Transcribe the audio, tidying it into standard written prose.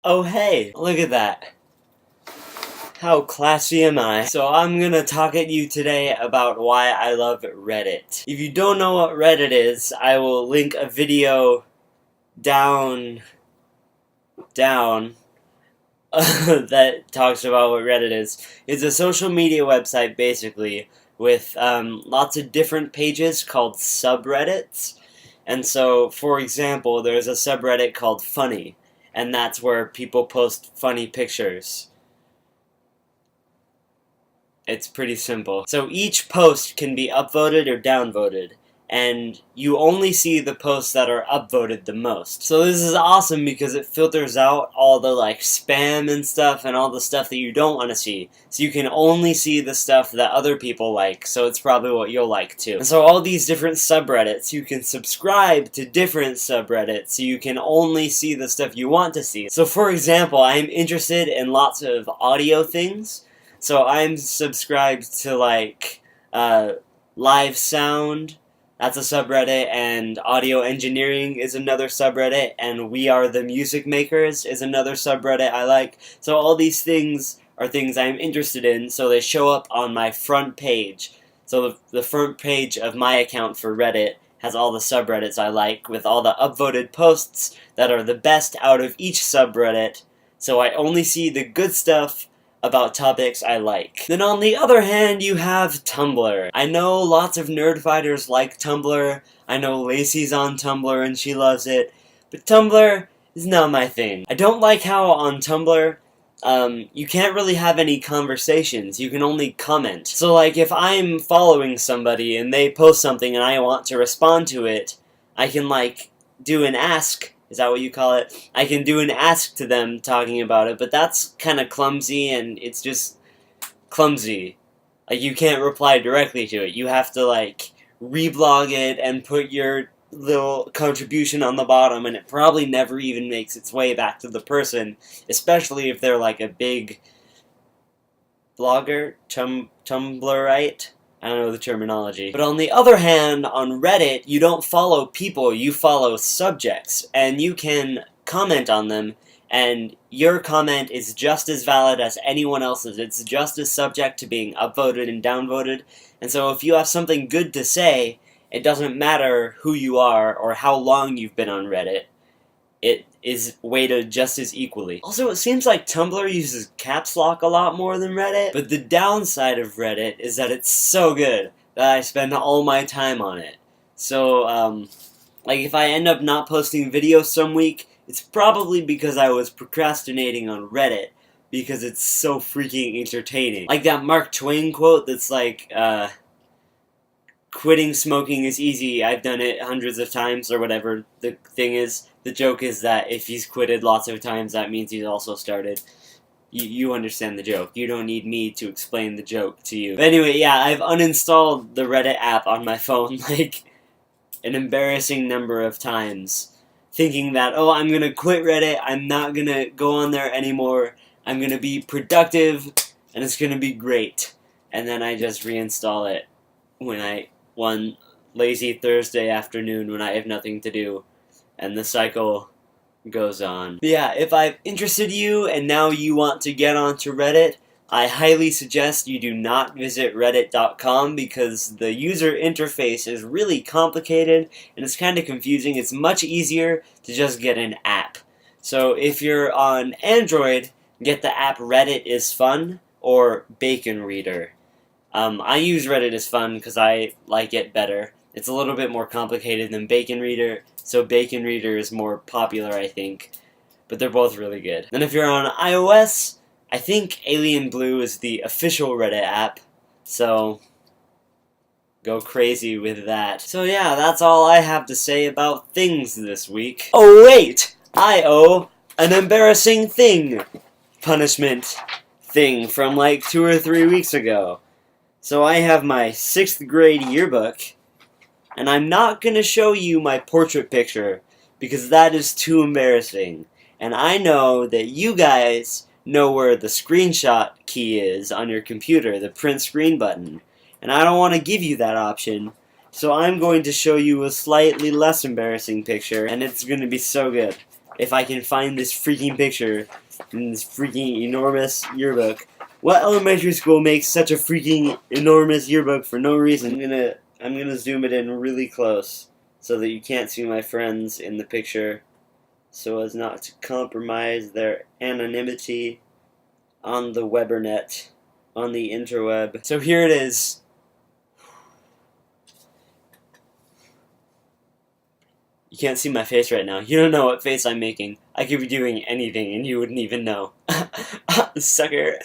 Oh hey, look at that. How classy am I? So I'm gonna talk at you today about why I love Reddit. If you don't know what Reddit is, I will link a video down that talks about what Reddit is. It's a social media website basically with lots of different pages called subreddits. And so, for example, there's a subreddit called Funny, and that's where people post funny pictures. It's pretty simple. So each post can be upvoted or downvoted, and you only see the posts that are upvoted the most. So this is awesome because it filters out all the spam and stuff and all the stuff that you don't want to see. So you can only see the stuff that other people like, so it's probably what you'll like too. And so all these different subreddits, you can subscribe to different subreddits so you can only see the stuff you want to see. So for example, I'm interested in lots of audio things. So I'm subscribed to live sound, that's a subreddit, and audio engineering is another subreddit, and We Are the Music Makers is another subreddit I like. So all these things are things I'm interested in, so they show up on my front page. So the front page of my account for Reddit has all the subreddits I like, with all the upvoted posts that are the best out of each subreddit, so I only see the good stuff about topics I like. Then on the other hand, you have Tumblr. I know lots of nerdfighters like Tumblr. I know Lacey's on Tumblr and she loves it. But Tumblr is not my thing. I don't like how on Tumblr, you can't really have any conversations. You can only comment. So if I'm following somebody and they post something and I want to respond to it, I can do an ask. Is that what you call it? I can do an ask to them talking about it, but that's kind of clumsy, and it's just clumsy. You can't reply directly to it. You have to, reblog it and put your little contribution on the bottom, and it probably never even makes its way back to the person, especially if they're, a big blogger, Tumblrite? I don't know the terminology. But on the other hand, on Reddit, you don't follow people, you follow subjects, and you can comment on them, and your comment is just as valid as anyone else's. It's just as subject to being upvoted and downvoted, and so if you have something good to say, it doesn't matter who you are or how long you've been on Reddit. It is weighted just as equally. Also, it seems like Tumblr uses caps lock a lot more than Reddit, but the downside of Reddit is that it's so good that I spend all my time on it. So, if I end up not posting videos some week, it's probably because I was procrastinating on Reddit, because it's so freaking entertaining. Like that Mark Twain quote that's quitting smoking is easy, I've done it hundreds of times, or whatever the thing is. The joke is that if he's quitted lots of times, that means he's also started. You understand the joke. You don't need me to explain the joke to you. But anyway, yeah, I've uninstalled the Reddit app on my phone, an embarrassing number of times, thinking that, oh, I'm gonna quit Reddit, I'm not gonna go on there anymore, I'm gonna be productive, and it's gonna be great. And then I just reinstall it one lazy Thursday afternoon when I have nothing to do. And the cycle goes on. But yeah, if I've interested you and now you want to get onto Reddit, I highly suggest you do not visit reddit.com because the user interface is really complicated and it's kind of confusing. It's much easier to just get an app. So if you're on Android, get the app Reddit is Fun or Bacon Reader. I use Reddit is Fun because I like it better. It's a little bit more complicated than Bacon Reader, so Bacon Reader is more popular, I think. But they're both really good. And if you're on iOS, I think Alien Blue is the official Reddit app, so go crazy with that. So yeah, that's all I have to say about things this week. Oh wait! I owe an embarrassing thing punishment thing from 2 or 3 weeks ago. So I have my 6th grade yearbook, and I'm not going to show you my portrait picture, because that is too embarrassing. And I know that you guys know where the screenshot key is on your computer, the print screen button. And I don't want to give you that option, so I'm going to show you a slightly less embarrassing picture, and it's going to be so good. if I can find this freaking picture in this freaking enormous yearbook. What elementary school makes such a freaking enormous yearbook for no reason? I'm gonna zoom it in really close so that you can't see my friends in the picture, so as not to compromise their anonymity on the Webernet, on the interweb. So here it is. You can't see my face right now. You don't know what face I'm making. I could be doing anything and you wouldn't even know. Sucker.